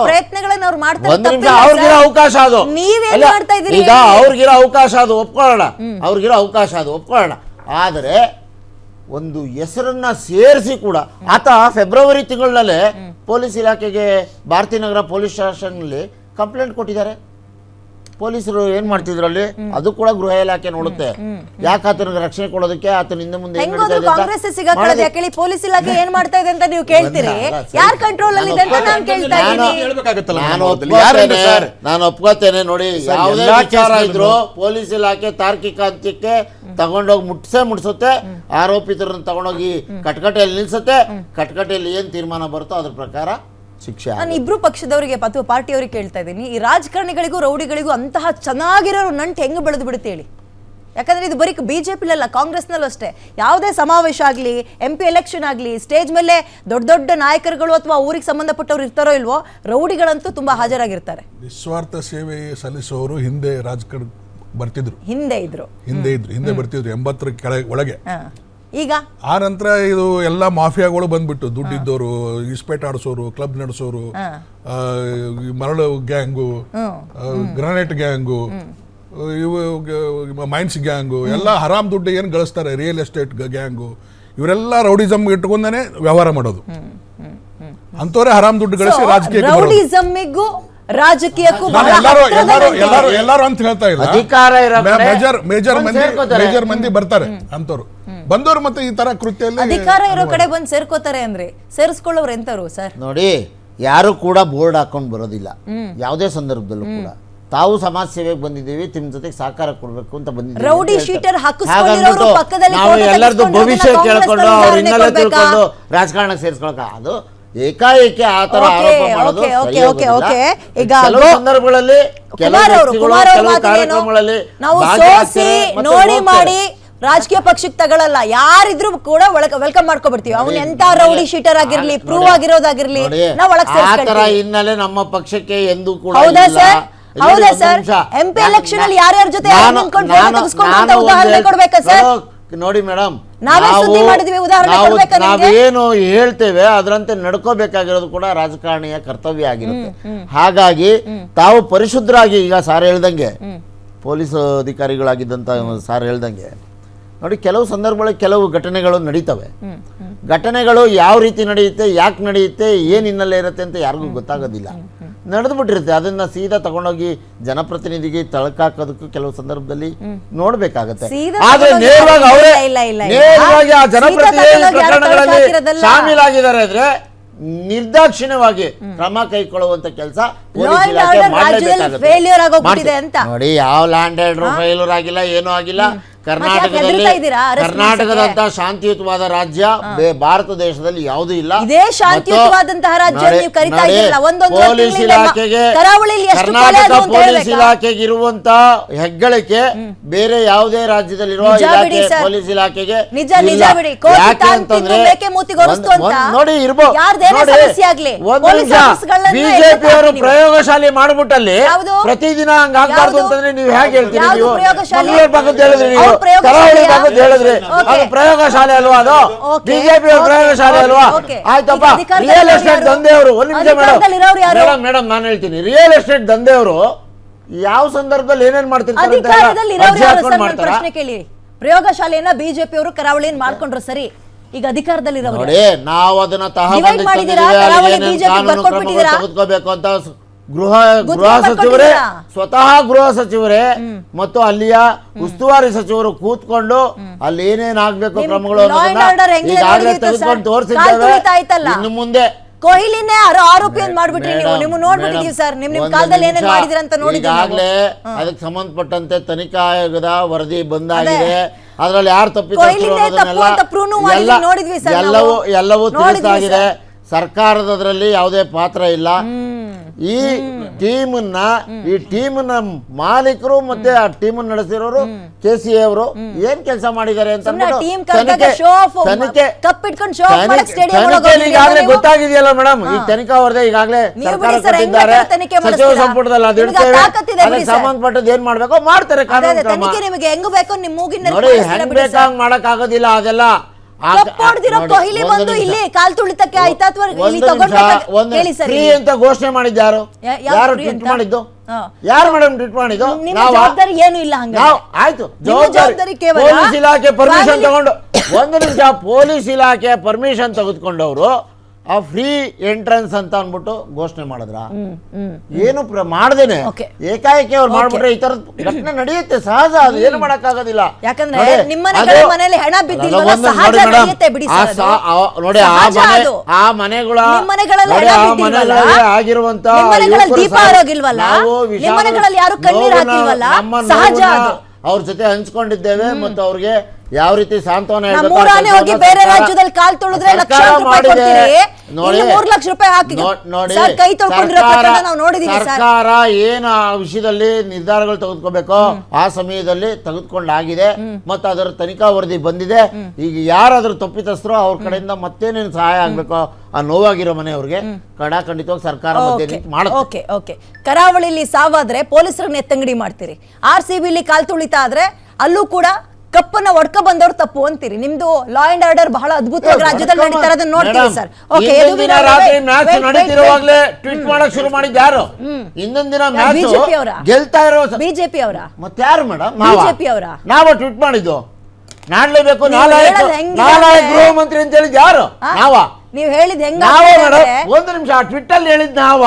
ಪ್ರಯತ್ನಗಳನ್ನ ಅವ್ರು ಮಾಡ್ತಾರೆ. ಒಂದು ನಿಮಿಷ, ಅವ್ರಿಗಿರೋ ಅವಕಾಶ ಅದು, ನೀವೇನ್ ಮಾಡ್ತಾ ಇದ್ದೀರಿ? ಈಗ ಅವ್ರಿಗಿರೋ ಅವಕಾಶ ಅದು ಒಪ್ಕೊಳ್ಳೋಣ, ಅವ್ರಿಗಿರೋ ಅವಕಾಶ ಅದು ಒಪ್ಕೊಳ್ಳೋಣ. ಆದರೆ ಒಂದು ಹೆಸರನ್ನ ಸೇರಿಸಿ ಕೂಡ ಆತ ಫೆಬ್ರವರಿ ತಿಂಗಳಲ್ಲೇ ಪೊಲೀಸ್ ಇಲಾಖೆಗೆ ಭಾರತೀಯ ನಗರ ಪೊಲೀಸ್ ಸ್ಟೇಷನ್ನಲ್ಲಿ ಕಂಪ್ಲೇಂಟ್ ಕೊಟ್ಟಿದ್ದಾರೆ. ಪೊಲೀಸರು ಏನ್ ಮಾಡ್ತಿದ್ರಲ್ಲಿ ಅದು ಕೂಡ ಗೃಹ ಇಲಾಖೆ ನೋಡುತ್ತೆ. ಯಾಕೆ ಆತನಿಗೆ ರಕ್ಷಣೆ ಕೊಡೋದಕ್ಕೆ ಆತನ ಹಿಂದೆ ಮುಂದೆ ಕಾಂಗ್ರೆಸ್ ಸಿಗಾಕೊಳ್ಳೋದು ಯಾಕೆ? ಪೊಲೀಸ್ ಇಲಾಖೆ ಏನ್ ಮಾಡ್ತಾ ಇದೆ ಅಂತ ನೀವು ಕೇಳ್ತೀರಿ, ಯಾರ್ ಕಂಟ್ರೋಲ್ ಅಲ್ಲಿ ಇದೆ ಅಂತ ನಾನು ಕೇಳ್ತಾ ಇದ್ದೀನಿ. ನಾನು ಒಪ್ಕೋತೇನೆ ನೋಡಿ, ಯಾವುದೇ ವಿಚಾರ ಇದ್ರು ಪೊಲೀಸ್ ಇಲಾಖೆ ತಾರ್ಕಿಕ ಅಂತ್ಯಕ್ಕೆ ತಗೊಂಡೋಗಿ ಮುಟ್ಸುತ್ತೆ, ಆರೋಪಿತರನ್ನು ತಗೊಂಡೋಗಿ ಕಟ್ಕಟೆಯಲ್ಲಿ ನಿಲ್ಸುತ್ತೆ, ಕಟ್ಕಟೆಯಲ್ಲಿ ಏನ್ ತೀರ್ಮಾನ ಬರುತ್ತೋ ಅದ್ರ ಪ್ರಕಾರ ಶಿಕ್ಷೆ. ನಾನು ಇಬ್ರು ಪಕ್ಷದವರಿಗೆ ಅಥವಾ ಪಾರ್ಟಿಯವರಿಗೆ ಕೇಳ್ತಾ ಇದ್ದೀನಿ, ಈ ರಾಜಕಾರಣಿಗಳಿಗೂ ರೌಡಿಗಳಿಗೂ ಅಂತಹ ಚೆನ್ನಾಗಿರೋ ನಂಟು ಹೆಂಗೆ ಬೆಳೆದು ಬಿಡುತ್ತೆ ಹೇಳಿ? ಯಾಕಂದ್ರೆ ಇದು ಬರೀ ಬಿಜೆಪಿಲಲ್ಲ, ಕಾಂಗ್ರೆಸ್ನಲ್ಲೂ ಅಷ್ಟೇ. ಯಾವುದೇ ಸಮಾವೇಶ ಆಗಲಿ, MP ಎಲೆಕ್ಷನ್ ಆಗಲಿ, ಸ್ಟೇಜ್ ಮೇಲೆ ದೊಡ್ಡ ದೊಡ್ಡ ನಾಯಕರುಗಳು ಅಥವಾ ಊರಿಗೆ ಸಂಬಂಧಪಟ್ಟವ್ರು ಇರ್ತಾರೋ ಇಲ್ವೋ, ರೌಡಿಗಳಂತೂ ತುಂಬಾ ಹಾಜರಾಗಿರ್ತಾರೆ. ನಿಸ್ವಾರ್ಥ ಸೇವೆ ಸಲ್ಲಿಸುವವರು ಹಿಂದೆ ರಾಜಕಾರಣ ಬರ್ತಿದ್ರು, ಹಿಂದೆ ಬರ್ತಿದ್ರು 80ರ ಒಳಗೆ. ಈಗ ಆ ನಂತರ ಇದು ಎಲ್ಲ ಮಾಫಿಯಾಗಳು ಬಂದ್ಬಿಟ್ಟು, ದುಡ್ಡಿದ್ದವರು, ಇಸ್ಪೇಟ್ ಆಡಿಸೋರು, ಕ್ಲಬ್ ನಡೆಸೋರು, ಮರಳು ಗ್ಯಾಂಗು, ಗ್ರಾನೈಟ್ ಗ್ಯಾಂಗು, ಇವು ಮೈನ್ಸ್ ಗ್ಯಾಂಗು, ಎಲ್ಲ ಹರಾಮ್ ದುಡ್ಡು ಏನು ಗಳಿಸ್ತಾರೆ, ರಿಯಲ್ ಎಸ್ಟೇಟ್ ಗ್ಯಾಂಗು, ಇವರೆಲ್ಲ ರೌಡಿಸಮ್ ಇಟ್ಕೊಂಡೇ ವ್ಯವಹಾರ ಮಾಡೋದು. ಅಂತವರೇ ಹರಾಮ್ ದುಡ್ಡು ಗಳಿಸಿ ರಾಜಕೀಯಕ್ಕೂ ಎಲ್ಲರೂ ಅಂತ ಹೇಳ್ತಾ ಇಲ್ಲ, ಮೇಜರ್ ಮಂದಿ ಬರ್ತಾರೆ ಅಂತವ್ರು ಬಂದವರು ಮತ್ತೆ ಈ ತರ ಕೃತ್ಯದಲ್ಲಿ ಅಧಿಕಾರ ಇರೋ ಕಡೆ ಬಂದು ಸೇರ್ಕೋತಾರೆ. ಅಂದ್ರೆ ಸೇರಿಸ್ಕೊಳ್ಳೋರು ಎಂತರು ಸರ್? ನೋಡಿ, ಯಾರು ಕೂಡ ಬೋರ್ಡ್ ಹಾಕೊಂಡು ಬರೋದಿಲ್ಲ ಯಾವುದೇ ಸಂದರ್ಭದಲ್ಲೂ ಕೂಡ. ತಾವು ಸಮಾಜ ಸೇವೆಗೆ ಬಂದಿದ್ದೀವಿ, ನಿಮ್ಮ ಜೊತೆಗೆ ಸಹಕಾರ ಕೊಡ್ಬೇಕು ಅಂತ ಬಂದಿದ್ದೀವಿ. ರೌಡಿ ಶೀಟರ್ ಹಾಕಿಸ್ಕೊಂಡಿರೋರು ಪಕ್ಕದಲ್ಲಿ ನಾವು ಎಲ್ಲರದ್ದು ಭವಿಷ್ಯ ಕೇಳ್ಕೊಂಡು ಅವ್ರ ಹಿನ್ನೆಲೆ ತಿಳ್ಕೊಂಡು ರಾಜಕಾರಣಕ್ಕೆ ಸೇರಿಸ್ಕೊಳಕ ಅದು ಏಕಾಏಕಿ ಆ ತರ ಆರೋಪ ಮಾಡೋದು ಕೆಲವು ಸಂದರ್ಭಗಳಲ್ಲಿ ಕಾರ್ಯಕ್ರಮಗಳಲ್ಲಿ ನಾವು ಸೋಸಿ ನೋಡಿ ಮಾಡಿ ರಾಜಕೀಯ ಪಕ್ಷಕ್ಕೆ ತಗೊಳ್ಳಲ್ಲ, ಯಾರಿದ್ರು ಕೂಡ ವೆಲ್ಕಮ್ ಮಾಡ್ಕೊಬಿಡ್ತೀವಿ. ಅವ್ನು ಎಂತ ರೌಡಿ ಶೀಟರ್ ಆಗಿರ್ಲಿ, ಪ್ರೂವ್ ಆಗಿರೋದಾಗಿರ್ಲಿ, ನಾವು ಒಳಗೆ ಸೇರಿಸ್ಕೊಳ್ತೀವಿ. ಆ ತರ ಹಿನ್ನೆಲೆ ನಮ್ಮ ಪಕ್ಷಕ್ಕೆ ಎಂದು ಕೂಡ ಹೌದಾ ಸರ್? ಹೌದಾ ಸರ್? MP ಎಲೆಕ್ಷನ್ ಅಲ್ಲಿ ಯಾರ್ಯಾರ ಜೊತೆ ಉದಾಹರಣೆ ಕೊಡ್ಬೇಕಾ ಸರ್? ನೋಡಿ ಮೇಡಮ್, ನಾವೇನು ಹೇಳ್ತೇವೆ ಅದರಂತೆ ನಡ್ಕೋಬೇಕಾಗಿರೋದು ಕೂಡ ರಾಜಕಾರಣಿಯ ಕರ್ತವ್ಯ ಆಗಿರುತ್ತೆ. ಹಾಗಾಗಿ ತಾವು ಪರಿಶುದ್ಧರಾಗಿ, ಈಗ ಸಾರ್ ಹೇಳ್ದಂಗೆ ಪೊಲೀಸ್ ಅಧಿಕಾರಿಗಳಾಗಿದ್ದಂತ ಸಾರ್ ಹೇಳ್ದಂಗೆ ನೋಡಿ, ಕೆಲವು ಸಂದರ್ಭಗಳಲ್ಲಿ ಕೆಲವು ಘಟನೆಗಳು ನಡೀತವೆ. ಘಟನೆಗಳು ಯಾವ ರೀತಿ ನಡೆಯುತ್ತೆ, ಯಾಕೆ ನಡೆಯುತ್ತೆ, ಏನ್ ಹಿನ್ನೆಲೆ ಇರುತ್ತೆ ಅಂತ ಯಾರಿಗೂ ಗೊತ್ತಾಗೋದಿಲ್ಲ. ನಡೆದು ಬಿಟ್ಟಿರುತ್ತೆ, ಅದನ್ನ ಸೀದಾ ತಗೊಂಡೋಗಿ ಜನಪ್ರತಿನಿಧಿಗೆ ತಳಕಾಕೋದಕ್ಕೂ ಕೆಲವು ಸಂದರ್ಭದಲ್ಲಿ ನೋಡ್ಬೇಕಾಗತ್ತೆ. ಆದ್ರೆ ನೇರವಾಗಿ ಆ ಜನಪ್ರತಿನಿಧಿ ಪ್ರಕರಣಗಳಲ್ಲಿ ಶಾಮೀಲಾಗಿದ್ದಾರೆ ಅಂದ್ರೆ ನಿರ್ದಾಕ್ಷಿಣ್ಯವಾಗಿ ಕ್ರಮ ಕೈಗೊಳ್ಳುವಂತ ಕೆಲಸ ಪೊಲೀಸ್ ಇಲಾಖೆ ಮಾಡಲೇಬೇಕಾಗುತ್ತೆ. ನೋಡಿ, ಯಾವ ಲ್ಯಾಂಡ್ ಆರ್ಡರ್ ಫೇಲ್ಯೂರ್ ಆಗಿಲ್ಲ, ಏನೂ ಆಗಿಲ್ಲ. ಕರ್ನಾಟಕದಂತ ಶಾಂತಿಯುತವಾದ ರಾಜ್ಯ ಭಾರತ ದೇಶದಲ್ಲಿ ಯಾವುದೂ ಇಲ್ಲ. ಪೊಲೀಸ್ ಇಲಾಖೆಗೆ, ಕರ್ನಾಟಕ ಪೊಲೀಸ್ ಇಲಾಖೆಗೆ ಇರುವಂತ ಹೆಗ್ಗಳಿಕೆ ಬೇರೆ ಯಾವುದೇ ರಾಜ್ಯದಲ್ಲಿರುವ ಇಲಾಖೆ ಪೊಲೀಸ್ ಇಲಾಖೆಗೆ ಯಾಕೆ ಅಂತಂದ್ರೆ ನೋಡಿ ಇರ್ಬೋದು. ಬಿಜೆಪಿ ಅವರು ಪ್ರಯೋಗಶಾಲೆ ಮಾಡ್ಬಿಟ್ಟಲ್ಲಿ ಪ್ರತಿದಿನ ಹಂಗಾಗ್ಬಾರ್ದು ಅಂತಂದ್ರೆ ನೀವು ಹೇಗೆ ಹೇಳ್ತೀರಿ? ನೀವು ಬಗ್ಗೆ ಹೇಳಿದ್ರಿ, ನೀವು ಕರಾವಳಿ ಭಾಗದ ಹೇಳಿದ್ರಿ, ಅದು ಪ್ರಯೋಗಶಾಲೆ ಅಲ್ವಾ? ಅದು ಬಿಜೆಪಿ ಪ್ರಯೋಗಶಾಲೆ ಅಲ್ವಾ? ಆಯ್ತಪ್ಪ, ರಿಯಲ್ ಎಸ್ಟೇಟ್ ದಂಧೆಯವರು, ಒಂದು ನಿಮಿಷ ಮೇಡಮ್ ನಾನು ಹೇಳ್ತೀನಿ, ರಿಯಲ್ ಎಸ್ಟೇಟ್ ದಂಧೆಯವರು ಯಾವ ಸಂದರ್ಭದಲ್ಲಿ ಏನೇನ್ ಮಾಡ್ತಿರ್ತಾರೆ? ಪ್ರಯೋಗಶಾಲೆಯನ್ನ ಬಿಜೆಪಿ ಅವರು ಕರಾವಳಿಯನ್ನು ಮಾಡ್ಕೊಂಡ್ರು ಸರಿ, ಈಗ ಅಧಿಕಾರದಲ್ಲಿ ನೋಡಿ ನಾವು ಅದನ್ನ ತೆಗೆದುಕೋಬೇಕು ಅಂತ ಗೃಹ ಸಚಿವರೇ, ಸ್ವತಃ ಗೃಹ ಸಚಿವರೇ ಮತ್ತು ಅಲ್ಲಿಯ ಉಸ್ತುವಾರಿ ಸಚಿವರು ಕೂತ್ಕೊಂಡು ಅಲ್ಲಿ ಏನೇನ್ ಆಗ್ಬೇಕು ಕ್ರಮಗಳು ಈಗಾಗಲೇ ತೆಗೆದುಕೊಂಡು ತೋರಿಸಿದ್ದೇವೆ. ಇನ್ನು ಮುಂದೆ ಕೊಹ್ಲಿನೇ ಆರೋಪಿ ಅಂತ ಮಾಡ್ಬಿಟ್ರಿ ನೀವು, ನಿಮ್ಮ ನೋಡ್ಬಿಟ್ಟಿದೀವಿ ಸರ್, ನಿಮ್ ಕಾಲದಲ್ಲಿ ಏನೇನ್ ಮಾಡಿದ್ರಿ ಅಂತ ನೋಡಿ. ಈಗಾಗಲೇ ಅದಕ್ಕೆ ಸಂಬಂಧಪಟ್ಟಂತೆ ತನಿಖಾ ಆಯೋಗದ ವರದಿ ಬಂದಾಗಿದೆ. ಅದ್ರಲ್ಲಿ ಯಾರು ಎಲ್ಲವೂ ತಿಳಿಸಾಗಿದೆ. ಸರ್ಕಾರದಲ್ಲಿ ಯಾವುದೇ ಪಾತ್ರ ಇಲ್ಲ. ಈ ಟೀಮ್ನ ಮಾಲೀಕರು ಮತ್ತೆ ಆ ಟೀಮ್ ನಡೆಸಿರೋರು KCA ಅವರು ಏನ್ ಕೆಲಸ ಮಾಡಿದ್ದಾರೆ ಅಂತ ಈಗಾಗಲೇ ಗೊತ್ತಾಗಿದೆಯಲ್ಲ ಮೇಡಮ್. ಈ ತನಿಖಾ ವರದಿ ಈಗಾಗಲೇ ಸರ್ಕಾರ ಕೊಟ್ಟಿದ್ದಾರೆ, ಸಚಿವ ಸಂಪುಟದಲ್ಲಿ ಅದಿರ್ತೇವೆ, ಅದಕ್ಕೆ ಸಂಬಂಧಪಟ್ಟದ್ದು ಏನ್ ಮಾಡ್ಬೇಕು ಮಾಡ್ತಾರೆ. ಕಾನೂನು ಕ್ರಮ ನೋಡಿ, ಹೆಂಗ್ ಬೇಕಾಗ್ ಮಾಡಕ್ ಆಗೋದಿಲ್ಲ. ಅದೆಲ್ಲ ಕಪ್ಪೊಡ್ದಿರೋ ನೋಡಿ, ಕೊಹ್ಲಿ ಒಂದು ಬಂದು ನಿಮಿಷ. ಇಲ್ಲಿ ಕಾಲ್ ತುಳಿತಕ್ಕೆ ಆಯ್ತಾ ಅಥವಾ ಇಲ್ಲಿ ಒಂದು ನಿಮಿಷ, ತಗೊಂಡು ಒಂದು ಹೇಳಿ ಸರ್ ಫ್ರೀ ಅಂತ ಘೋಷಣೆ ಮಾಡಿದ್ದು ಯಾರು? ಯಾವ ಯಾರು free ಟ್ವೀಟ್ ಅಂತ? ಮಾಡಿದ್ದು? ಹಾ. ಯಾರು ಮೇಡಮ್ ಟ್ವೀಟ್ ಮಾಡಿದ್ದು? ನಿಮ್ಮ ನಾವಾ? ಜವಾಬ್ದಾರಿ ಏನು ಇಲ್ಲ ಹಂಗ ನಾವು ಆಯ್ತು ಜವಾಬ್ದಾರಿ ಕೇವಲ ಪೊಲೀಸ್ ಇಲಾಖೆ ಪರ್ಮಿಷನ್ family- ತಗೊಂಡು ಒಂದು ನಿಮಿಷ ಪೊಲೀಸ್ ಇಲಾಖೆ ಪರ್ಮಿಷನ್ ತೆಗೆದುಕೊಂಡವರು ಆ ಫ್ರೀ ಎಂಟ್ರೆನ್ಸ್ ಅಂತ ಅನ್ಬಿಟ್ಟು ಘೋಷಣೆ ಮಾಡಿದ್ರ ಏನು ಮಾಡದೇನೆ Okay. ಏಕಾಏಕಿ ಅವ್ರು ಮಾಡ್ಬಿಟ್ರೆ ಈ ತರದ ಘಟನೆ ನಡೆಯುತ್ತೆ ಸಹಜ, ಅದು ಏನು ಮಾಡಕ್ಕಾಗೋದಿಲ್ಲ. ಯಾಕಂದ್ರೆ ನೋಡಿ, ನಿಮ್ಮನೆಗಳ ಅದು- ಮನೆಯಲ್ಲಿ ಹೆಣ ಬಿದ್ದಿಲ್ವಲ್ಲ, ಅಲ್ಲ, ಒಂದು ಸಹಜ ನೋಡಿ ಮೇಡಮ್, ನಡೆಯುತ್ತೆ ಬಿಡಿ ಆ ಸರ್ ಅದು. ನೋಡಿ ಸಹಜ ಅದು. ಆ ಮನೆಗಳ ನಿಮ್ಮ ಮನೆಗಳಲ್ಲಿ ನೋಡಿ, ಹೆಣ ಆ ಬಿದ್ದಿಲ್ವಲ್ಲ? ಮನೆಗಳಲ್ಲಿ ಆಗಿರುವಂತ ನಿಮ್ಮ ಮನೆಗಳಲ್ಲಿ ಯುವಕರು ದೀಪ ಸಹ ಆರೋಗಿಲ್ವಲ್ಲ? ನಾವು ನಿಮ್ಮ ಮನೆಗಳಲ್ಲಿ ಯಾರು ಕಣ್ಣೀರು ನೋವನ್ನ- ಹಾಕಿಲ್ವಲ್ಲ? ನಮ್ಮ ಸಹಜ ನೋವನ್ನ ಅದು. ಅವ್ರ ಜೊತೆ ಹಂಚ್ಕೊಂಡಿದ್ದೇವೆ ಮತ್ತು ಅವ್ರಿಗೆ ಯಾವ ರೀತಿ ಸಾಂತ್ವನ ಹೇಳ್ಬೇಕು ನಮ್ಮೂರಾನೆ ಹೋಗಿ ಬೇರೆ ರಾಜ್ಯದಲ್ಲಿ ಕಾಲ್ ತೊಳೆದ್ರೆ ಲಕ್ಷಾಂತರ ರೂಪಾಯಿ ಕೊಡ್ತೀರಿ, ಇಲ್ಲಿ 3 ಲಕ್ಷ ರೂಪಾಯಿ ಹಾಕಿ ನೋಡಿ, ಸರ್ ಕೈ ತೊಳ್ಕೊಂಡಿರೋ ಪ್ರಕರಣ ನಾವು ನೋಡಿದೀವಿ ಸರ್. ಸರ್ಕಾರ ಏನು ಆ ವಿಷಯದಲ್ಲಿ ನಿರ್ಧಾರಗಳು ತೆಗೆದುಕೋಬೇಕೋ ಆ ಸಮಯದಲ್ಲಿ ತೆಗೆದುಕೊಂಡಾಗಿದೆ ಮತ್ತು ಅದರ ತನಿಖಾ ವರದಿ ಬಂದಿದೆ. ಈಗ ಯಾರಾದ್ರೂ ತಪ್ಪಿತಸ್ಥರು ಅವ್ರ ಕಡೆಯಿಂದ ಮತ್ತೇನೇನು ಸಹಾಯ ಆಗ್ಬೇಕೋ ಆ ನೋವಾಗಿರೋ ಮನೆಯವ್ರಿಗೆ ಖಂಡಿತವಾಗಿ ಸರ್ಕಾರ ಮಧ್ಯೆ ನಿಂತು ಮಾಡುತ್ತೆ. ಓಕೆ ಓಕೆ ಕರಾವಳಿಲಿ ಸಾವಾದ್ರೆ ಪೊಲೀಸರನ್ನ ಎತ್ತಂಗಡಿ ಮಾಡ್ತೀರಿ, RCBಲಿ ಕಾಲ್ ತುಳಿತಾ ಆದ್ರೆ ಅಲ್ಲೂ ಕೂಡ ಕಪ್ಪನ್ನ ಒಡ್ಕ ಬಂದವ್ರು ತಪ್ಪು ಅಂತೀರಿ. ನಿಮ್ದು ಲಾ ಅಂಡ್ ಆರ್ಡರ್ ಬಹಳ ಅದ್ಭುತವಾಗಿ ರಾಜ್ಯದಲ್ಲಿ ನಡೀತಾ ಇರೋದನ್ನ ನೋಡ್ತೀವಿ ಸರ್. ಓಕೆ ದಿನ ರಾತ್ರಿ ಮ್ಯಾಚ್ ನಡೀತಿರುವಾಗಲೇ ಟ್ವೀಟ್ ಮಾಡಕ್ ಶುರು ಮಾಡಿದ್ದು ಯಾರು? ಇನ್ನೊಂದಿನ ದಿನ ಮ್ಯಾಚ್ ಬಿಜೆಪಿ ಅವರ ಗೆಲ್ತಾ ಇರೋ ಬಿಜೆಪಿ ಅವರ ಮತ್ತೆ ಯಾರು ಮೇಡಮ್? ಬಿಜೆಪಿ ಅವರ ನಾವು ಟ್ವೀಟ್ ಮಾಡಿದ್ದು ನಾಡ್ಲೇಬೇಕು, ನೀವು ಹೇಳೋದು ಹೆಂಗಿದೆ ನಾಲಾಯಕ್ ಅಂದ್ರೆ- ಗೃಹ ಮಂತ್ರಿ ಅಂತ ಹೇಳಿದ್ ಯಾರು? ನಾವ ನೀವ್ ಹೇಳಿದ್ ಹೆಂಗ ನಾವೇ ಮೇಡಮ್, ಒಂದು ನಿಮಿಷ ಆ ಟ್ವಿಟ್ ಅಲ್ಲಿ ಹೇಳಿದ್ ನಾವ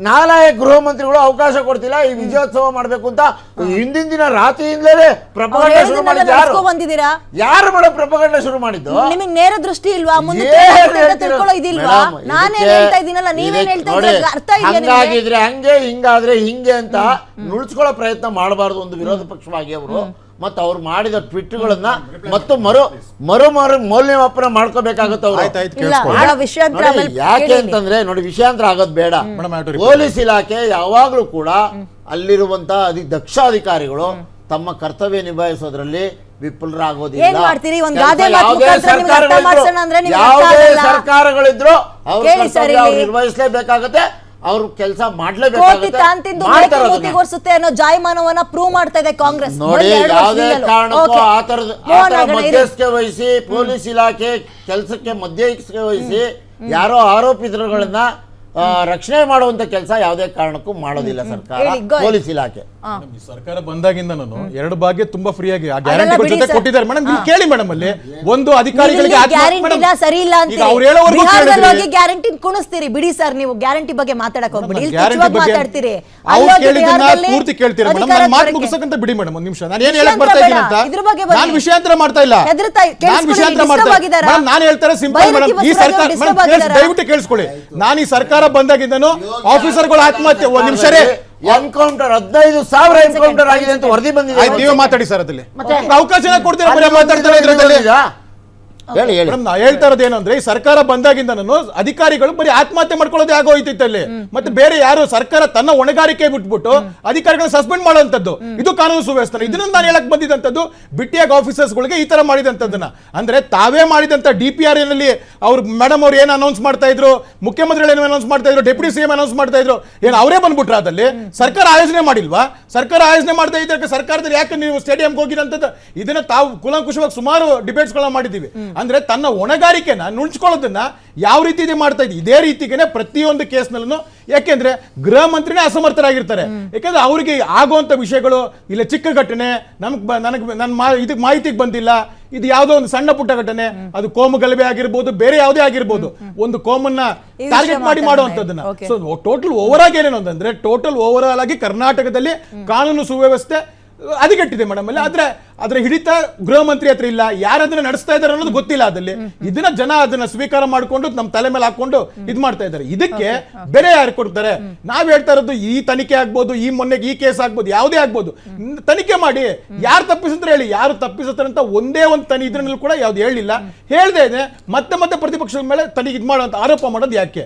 ನಾಲಾಯಕ್ ಗೃಹ ಮಂತ್ರಿಗಳು ಅವಕಾಶ ಕೊಡ್ತಿಲ್ಲ ಈ ವಿಜಯೋತ್ಸವ ಮಾಡ್ಬೇಕು ಅಂತ ಹಿಂದಿನ ದಿನ ರಾತ್ರಿಯಿಂದಲೇ ಪ್ರಪಂಚ ಶುರು ಮಾಡಿದ್ದು ಯಾರು? ಬಂದಿದ್ದೀರಾ? ಯಾರು ಮೇಡಮ್ ಪ್ರಪಂಚ ಶುರು ಮಾಡಿದ್ದು? ನಿಮಗೆ ನೇರ ದೃಷ್ಟಿ ಇಲ್ವಾ? ಮುಂದೆ ತಿಳ್ಕೊಳ್ಳೋ ಇದಿಲ್ವಾ? ನಾನೇನ್ ಹೇಳ್ತಾ ಇದೀನಲ್ಲ, ನೀವೇನ್ ಹೇಳ್ತಾ ಇದ್ದೀರಾ? ಅರ್ಥ ಇದೆಯಾ ನಿಮ್ಗೆ? ಹಂಗಾಗಿದ್ರೆ ಹಂಗೆ, ಹಿಂಗಾದ್ರೆ ಹಿಂಗೆ ಅಂತ ನುಳ್ಸ್ಕೊಳ್ಳೋ ಪ್ರಯತ್ನ ಮಾಡಬಾರ್ದು ಒಂದು ವಿರೋಧ ಪಕ್ಷವಾಗಿ ಅವರು. ಮತ್ತು ಅವ್ರು ಮಾಡಿದ ಟ್ವಿಟ್ಗಳನ್ನ ಮತ್ತು ಮೌಲ್ಯಮಾಪನ ಮಾಡ್ಕೋಬೇಕಾಗುತ್ತೆ ಅವರು. ಇಲ್ಲ, ಆ ವಿಷಯಾಂತರ ನೋಡಿ, ಆಮೇಲೆ ಯಾಕೆ ಕೇಳಿ. ಅಂತಂದ್ರೆ ನೋಡಿ ವಿಷಯಾಂತರ ಆಗೋದು ಬೇಡ. ಪೊಲೀಸ್ ಇಲಾಖೆ ಯಾವಾಗ್ಲೂ ಕೂಡ ಅಲ್ಲಿರುವಂತ ದಕ್ಷ ಅಧಿಕಾರಿಗಳು ತಮ್ಮ ಕರ್ತವ್ಯ ನಿಭಾಯಿಸೋದ್ರಲ್ಲಿ ವಿಫಲರಾಗೋದಿಲ್ಲ. ಏನ್ ಮಾಡ್ತೀರಿ? ಒಂದ್ ಗಾದೆ ಮಾತು ಯಾವುದೇ ಮುಖಾಂತರ ನಿಮ್ಗೆ ಅರ್ಥ ಮಾಡ್ಸೋಣ ಅಂದ್ರೆ ನಿಮ್ಗೆ ಅರ್ಥ ಯಾವುದೇ ಆಗಲ್ಲ. ಸರ್ಕಾರಗಳಿದ್ರು ಅವ್ರ ಕೇಳಿ ಸರ್, ಕರ್ತವ್ಯ ಅವ್ರು ಇಲ್ಲಿ ನಿರ್ವಹಿಸಲೇಬೇಕಾಗತ್ತೆ, ಅವ್ರು ಕೆಲಸ ಕೋಟಿ ಮಾಡ್ಲೇಬೇಕಾಗುತ್ತೆ, ತಾಂತಿಂದು ಮಾಡ್ತಾರೆ ಮೂತಿ ಅದನ್ನ. ಗೊರ್ಸುತ್ತೆ ಅನ್ನೋ ಜಾಯಮಾನವನ್ನ ಪ್ರೂವ್ ಮಾಡ್ತಾ ಇದೆ ಕಾಂಗ್ರೆಸ್. ನೋಡಿ, ಬರೀ 2 ಯಾವುದೇ ವರ್ಷದಿಂದಲೂ. ಕಾರಣಕ್ಕೂ Okay. ಆ ಥರದ ಮೋಹನ್ ಆಗಣ ಇರಿ. ಮಧ್ಯಸ್ಥಿಕೆ ವಹಿಸಿ ಪೊಲೀಸ್ ಇಲಾಖೆ ಕೆಲಸಕ್ಕೆ ಮಧ್ಯಸ್ಥಿಕೆ ವಹಿಸಿ ಯಾರೋ ಆರೋಪಿತರುಗಳನ್ನ ರಕ್ಷಣೆ ಮಾಡುವಂತ ಕೆಲಸ ಯಾವುದೇ ಕಾರಣಕ್ಕೂ ಮಾಡೋದಿಲ್ಲ ಸರ್ಕಾರ, ಹೇಳಿ, go ahead. ಪೊಲೀಸ್ ಇಲಾಖೆ. ಈ ಸರ್ಕಾರ ಬಂದಾಗಿಂದ ಎರಡು ಭಾಗ್ಯ ತುಂಬಾ ಫ್ರೀ ಆಗಿ ಅದೆಲ್ಲ ಗ್ಯಾರಂಟಿಗಳ ಬಿಡಿ ಜೊತೆ ಸರ್. ಕೊಟ್ಟಿದ್ದಾರೆ ಮೇಡಮ್. ನೀವು ಕೇಳಿ ಮೇಡಮ್, ಅಲ್ಲಿ ಒಂದು ಅಧಿಕಾರಿಗಳಿಗೆ ನೀವು ಗ್ಯಾರಂಟಿ ಇಲ್ಲ, ಸರಿ ಇಲ್ಲ ಅಂತ ಅವ್ರು ಹೇಳೋವರೆಗೂ ಬಿಹಾರದಲ್ಲಿ ಹೋಗಿ ಕೇಳಿದ್ರಿ. ಗ್ಯಾರಂಟಿ ಕುಣಿಸ್ತೀರಿ. ಬಿಡಿ ಸರ್, ನೀವು ಗ್ಯಾರಂಟಿ ಬಗ್ಗೆ ಮಾತಾಡಕ್ ಹೋಗ್ಬಿಡಿ. ಇಲ್ಲಿ ಗ್ಯಾರಂಟಿ ತುಚ್ಛವಾಗಿ ಬಗ್ಗೆ ಮಾತಾಡ್ತೀರಿ. ಅವ್ರು ಅಲ್ಲೋಗಿ ಕೇಳಿದ್ದನ್ನ ಬಿಹಾರದಲ್ಲಿ ಪೂರ್ತಿ ಕೇಳ್ತೀರಾ ಮೇಡಮ್? ಅಧಿಕಾರ ನಾನು ಮಾತು ಬರಕ್ಕೆ. ಮುಗಿಸಕ್ಕಂತ ಬಿಡಿ ಮೇಡಮ್ ಒಂದು ನಿಮಿಷ. ನಾನು ಏನ್ ವಿಷಯಾಂತರ ಹೇಳಕ್ ಬರ್ತಾ ಇದ್ದೀನಿ ಬೇಡ. ಅಂತ ಇದ್ರ ಬಗ್ಗೆ ಬನ್ನಿ. ನಾನು ವಿಷಯಾಂತರ ಮಾಡ್ತಾ ಇಲ್ಲ. ಹೆದರ್ತಾ ನಾನು ಕೇಳಿಸ್ಕೊಳ್ಳಿ, ವಿಷಯಾಂತರ disturb ಮಾಡ್ತಾ ಆಗಿದ್ದಾರಾ? ಮೇಡಮ್, ನಾನು ಹೇಳ್ತಾರೆ ಸಿಂಪಲ್ ಬೈರತಿ ಮೇಡಮ್. ಈ ಬಸವರಾಜ್ ಸರ್ಕಾರ disturb ಮೇಡಮ್, ಆಗಿದ್ದಾರಾ? ದಯವಿಟ್ಟು ಕೇಳಿಸ್ಕೊಳ್ಳಿ. ನಾನು ಈ ಸರ್ಕಾರ ಬಂದಾಗಿದ್ದನು ಆಫೀಸರ್ಗಳು ಆತ್ಮಹತ್ಯೆ ಒಂದ್ ನಿಮಿಷ ರೀ. ಎನ್ಕೌಂಟರ್ 15,000 ಎನ್ಕೌಂಟರ್ ಆಗಿದೆ ಅಂತ ವರದಿ ಬಂದಿದೆ. ಆಯ್ತು, ನೀವೇ ಮಾತಾಡಿ ಸರ್. ಅದಲ್ಲಿ ಅವಕಾಶ ಕೊಡ್ತೀರಾ? ಬರೀ ಮಾತಾಡ್ತಾರೆ ಇದ್ರಲ್ಲಿ. ಹೇಳಿ ಹೇಳಿ. ಮೇಡಮ್, ನಾ ಹೇಳ್ತಾ ಇರೋದು ಏನಂದ್ರೆ ಈ ಸರ್ಕಾರ ಬಂದಾಗಿಂದ ಅಧಿಕಾರಿಗಳು ಬರೀ ಆತ್ಮಹತ್ಯೆ ಮಾಡ್ಕೊಳ್ಳೋದೇ ಆಗೋಯ್ತಿತ್ತಲ್ಲಿ. ಮತ್ತೆ ಬೇರೆ ಯಾರು ಸರ್ಕಾರ ತನ್ನ ಹೊಣೆಗಾರಿಕೆ ಬಿಟ್ಬಿಟ್ಟು ಅಧಿಕಾರಿಗಳನ್ನ ಸಸ್ಪೆಂಡ್ ಮಾಡುವಂತದ್ದು ಇದು ಕಾನೂನು ಸುವ್ಯವಸ್ಥೆ. ಇದನ್ನ ನಾನು ಹೇಳಕ್ ಬಂದಿದ್ದಂಥದ್ದು ಬಿಟ್ಟಿಯಾಗ ಆಫೀಸರ್ಸ್ ಗಳಿಗೆ ಈ ತರ ಮಾಡಿದಂತದ್ದನ್ನ. ಅಂದ್ರೆ ತಾವೇ ಮಾಡಿದಂತ DPR ನಲ್ಲಿ ಅವ್ರು ಮೇಡಮ್ ಅವ್ರು ಏನ್ ಅನೌನ್ಸ್ ಮಾಡ್ತಾ ಇದ್ರು, ಮುಖ್ಯಮಂತ್ರಿಗಳು ಏನು ಅನೌನ್ಸ್ ಮಾಡ್ತಾ ಇದ್ರು, ಡೆಪ್ಯೂಟಿ CM ಅನೌನ್ಸ್ ಮಾಡ್ತಾ ಇದ್ರು, ಏನ್ ಅವರೇ ಬಂದ್ಬಿಟ್ರ ಅದಲ್ಲಿ? ಸರ್ಕಾರ ಆಯೋಜನೆ ಮಾಡಿಲ್ವಾ? ಸರ್ಕಾರ ಆಯೋಜನೆ ಮಾಡ್ತಾ ಇದ್ದಕ್ಕೆ ಸರ್ಕಾರದಲ್ಲಿ ಯಾಕೆ ನೀವು ಸ್ಟೇಡಿಯಂಗೆ ಹೋಗಿರಂತದ್ದು? ಇದನ್ನ ತಾವು ಕುಲಂಕುಷವಾಗಿ ಸುಮಾರು ಡಿಬೇಟ್ಸ್ ಗಳನ್ನ ಮಾಡಿದ್ದೀವಿ. ಅಂದ್ರೆ ತನ್ನ ಹೊಣೆಗಾರಿಕೆನ ನುಣ್ಸ್ಕೊಳ್ಳೋದನ್ನ ಯಾವ ರೀತಿ ಮಾಡ್ತಾ ಇದ್ದೀವಿ. ಇದೇ ರೀತಿಗೆ ಪ್ರತಿಯೊಂದು ಕೇಸ್ನಲ್ಲೂ, ಯಾಕೆಂದ್ರೆ ಗೃಹ ಮಂತ್ರಿನೇ ಅಸಮರ್ಥರಾಗಿರ್ತಾರೆ. ಯಾಕೆಂದ್ರೆ ಅವರಿಗೆ ಆಗುವಂತ ವಿಷಯಗಳು ಇಲ್ಲ, ಚಿಕ್ಕ ಘಟನೆ ಇದಕ್ಕೆ ಮಾಹಿತಿಗೆ ಬಂದಿಲ್ಲ, ಇದು ಯಾವುದೋ ಒಂದು ಸಣ್ಣ ಪುಟ್ಟ ಘಟನೆ, ಅದು ಕೋಮು ಗಲಭೆ ಆಗಿರ್ಬೋದು, ಬೇರೆ ಯಾವುದೇ ಆಗಿರ್ಬೋದು, ಒಂದು ಕೋಮನ್ನ ಟಾರ್ಗೆಟ್ ಮಾಡಿ ಮಾಡುವಂತದ್ದನ್ನ. ಸೊ ಟೋಟಲ್ ಓವರ್ ಆಗಿ ಏನೇನು ಅಂತಂದ್ರೆ, ಟೋಟಲ್ ಓವರ್ ಆಲ್ ಆಗಿ ಕರ್ನಾಟಕದಲ್ಲಿ ಕಾನೂನು ಸುವ್ಯವಸ್ಥೆ ಹದಗೆಟ್ಟಿದೆ ಮೇಡಮ್. ಅಲ್ಲಿ ಅದರ ಹಿಡಿತ ಗೃಹ ಮಂತ್ರಿ ಹತ್ರ ಇಲ್ಲ. ಯಾರದನ್ನ ನಡೆಸ್ತಾ ಇದ್ದಾರೆ ಅನ್ನೋದು ಗೊತ್ತಿಲ್ಲ. ಅದಲ್ಲಿ ಇದನ್ನ ಜನ ಅದನ್ನ ಸ್ವೀಕಾರ ಮಾಡ್ಕೊಂಡು ನಮ್ಮ ತಲೆ ಮೇಲೆ ಹಾಕೊಂಡು ಇದ್ ಮಾಡ್ತಾ ಇದ್ದಾರೆ. ಇದಕ್ಕೆ ಬೆಲೆ ಯಾರು ಕೊಡ್ತಾರೆ? ನಾವ್ ಹೇಳ್ತಾ ಇರೋದು ಈ ತನಿಖೆ ಆಗ್ಬೋದು, ಈ ಮೊನ್ನೆಗೆ ಈ ಕೇಸ್ ಆಗ್ಬೋದು, ಯಾವುದೇ ಆಗ್ಬೋದು, ತನಿಖೆ ಮಾಡಿ ಯಾರು ತಪ್ಪಿಸಿದ್ರೆ ಹೇಳಿ. ಯಾರು ತಪ್ಪಿಸುತ್ತಾರೆ ಅಂತ ಒಂದೇ ಒಂದು ಇದ್ರಲ್ಲಿ ಕೂಡ ಯಾವ್ದು ಹೇಳಿಲ್ಲ. ಹೇಳ್ದೇ ಇದೆ ಮತ್ತೆ ಪ್ರತಿಪಕ್ಷದ ಮೇಲೆ ತನಿಖೆ ಇದ್ ಮಾಡುವಂತ ಆರೋಪ ಮಾಡೋದು ಯಾಕೆ?